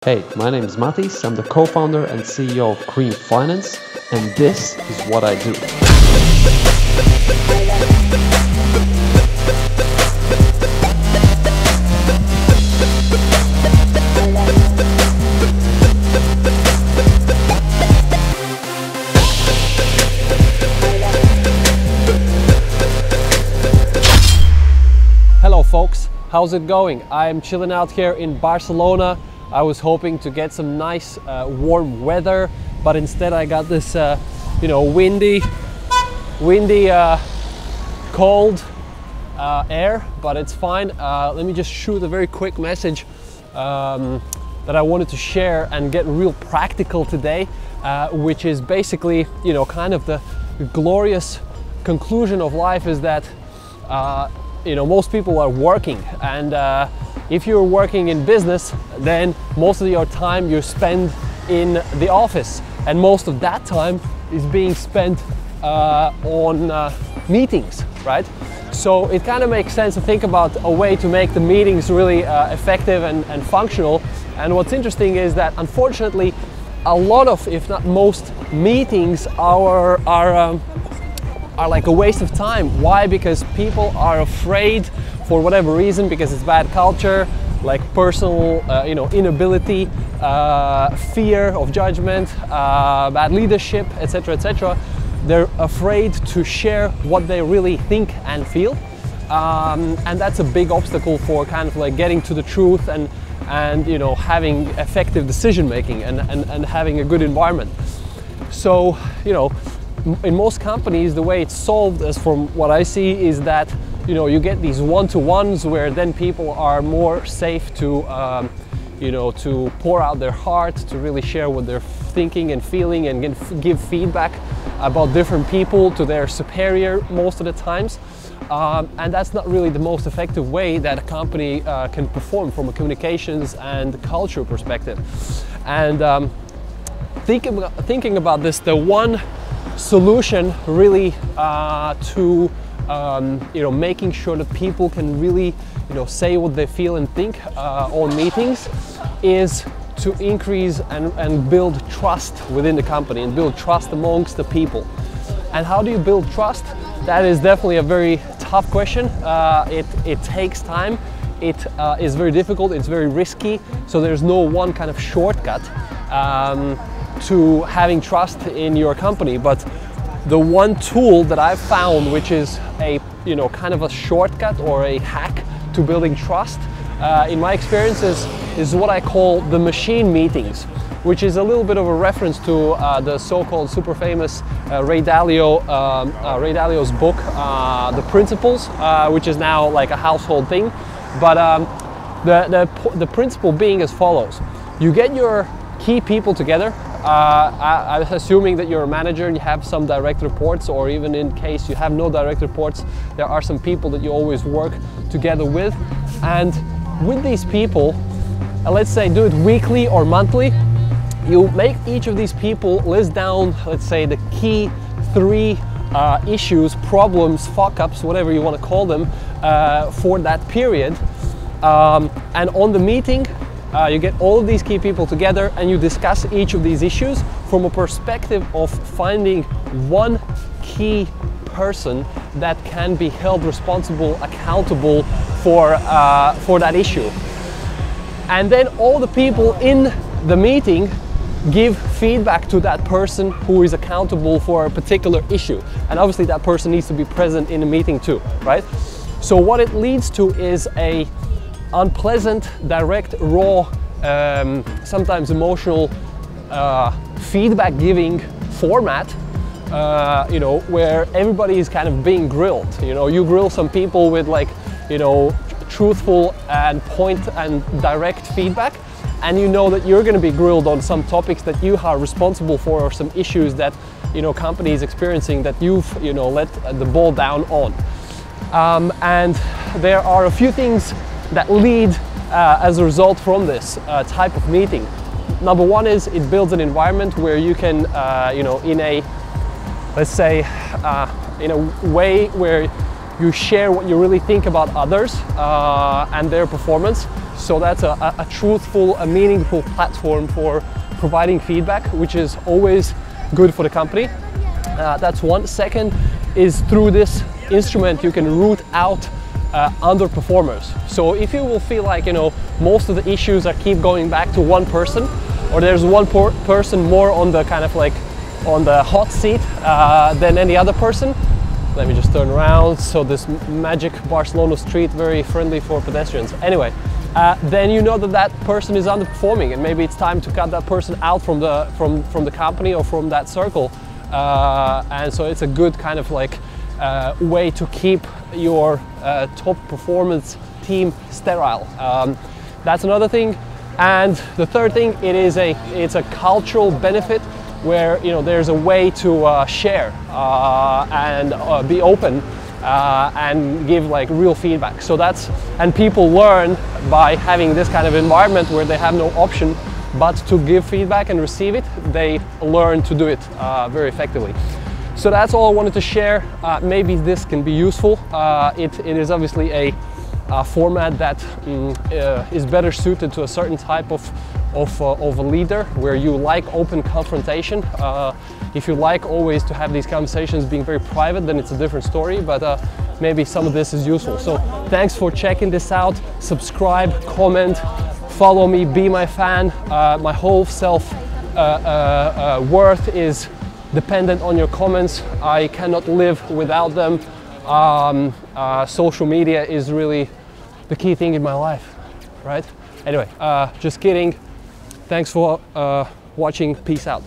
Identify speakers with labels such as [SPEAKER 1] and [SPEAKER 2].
[SPEAKER 1] Hey, my name is Matiss. I'm the co-founder and CEO of Cream Finance, and this is what I do.
[SPEAKER 2] Hello folks, how's it going? I'm chilling out here in Barcelona. I was hoping to get some nice warm weather, but instead I got this windy, cold air, but it's fine. Let me just shoot a very quick message that I wanted to share and get real practical today, which is basically, kind of the glorious conclusion of life is that most people are working, and if you're working in business, then most of your time you spend in the office, and most of that time is being spent on meetings, right? So it kind of makes sense to think about a way to make the meetings really effective and functional. And what's interesting is that unfortunately a lot of, if not most, meetings are like a waste of time. Why? Because people are afraid, for whatever reason, because it's bad culture, like personal inability, fear of judgment, bad leadership, etc., etc. They're afraid to share what they really think and feel, and that's a big obstacle for kind of like getting to the truth and having effective decision making and having a good environment. So in most companies, the way it's solved, as from what I see, is that you get these one-to-ones where then people are more safe to to pour out their heart, to really share what they're thinking and feeling, and give feedback about different people to their superior most of the times. And that's not really the most effective way that a company can perform from a communications and culture perspective. And thinking about this, the one solution really to making sure that people can really say what they feel and think on meetings is to increase and build trust within the company and build trust amongst the people. And how do you build trust? That is definitely a very tough question. It takes time. It is very difficult. It's very risky. So there's no one kind of shortcut to having trust in your company. But the one tool that I've found, which is a kind of a shortcut or a hack to building trust, in my experiences, is what I call the machine meetings, which is a little bit of a reference to the so-called super famous Ray Dalio's book, The Principles, which is now like a household thing. But the principle being as follows: you get your key people together. I'm assuming that you're a manager and you have some direct reports, or even in case you have no direct reports, there are some people that you always work together with. And with these people, let's say do it weekly or monthly, you make each of these people list down, let's say, the key 3 issues, problems, fuck-ups, whatever you want to call them, for that period. And on the meeting, you get all of these key people together and you discuss each of these issues from a perspective of finding one key person that can be held responsible, accountable for that issue. And then all the people in the meeting give feedback to that person who is accountable for a particular issue. And obviously that person needs to be present in the meeting too, right? So what it leads to is a unpleasant, direct, raw, sometimes emotional feedback giving format, where everybody is kind of being grilled. You grill some people with truthful and point and direct feedback, and that you're going to be grilled on some topics that you are responsible for, or some issues that company is experiencing that you've let the ball down on. And there are a few things that lead as a result from this type of meeting. Number one is it builds an environment where you can, in a, let's say, in a way where you share what you really think about others and their performance. So that's a truthful, a meaningful platform for providing feedback, which is always good for the company. That's one. Second is through this instrument you can root out underperformers. So if you will feel like, you know, most of the issues are keep going back to one person, or there's one person more on the kind of like on the hot seat than any other person. Let me just turn around. So this magic Barcelona street, very friendly for pedestrians. Anyway, then you know that that person is underperforming, and maybe it's time to cut that person out from the company or from that circle. And so it's a good kind of like way to keep your top performance team sterile. That's another thing. And the third thing, it's a cultural benefit where, you know, there's a way to share and be open and give like real feedback. So and people learn by having this kind of environment where they have no option but to give feedback and receive it. They learn to do it very effectively. So that's all I wanted to share. Maybe this can be useful. It is obviously a format that is better suited to a certain type of a leader, where you like open confrontation. If you like always to have these conversations being very private, then it's a different story, but maybe some of this is useful. So thanks for checking this out. Subscribe, comment, follow me, be my fan. My whole self-worth is dependent on your comments. I cannot live without them. Social media is really the key thing in my life, right? Anyway, just kidding. Thanks for watching. Peace out.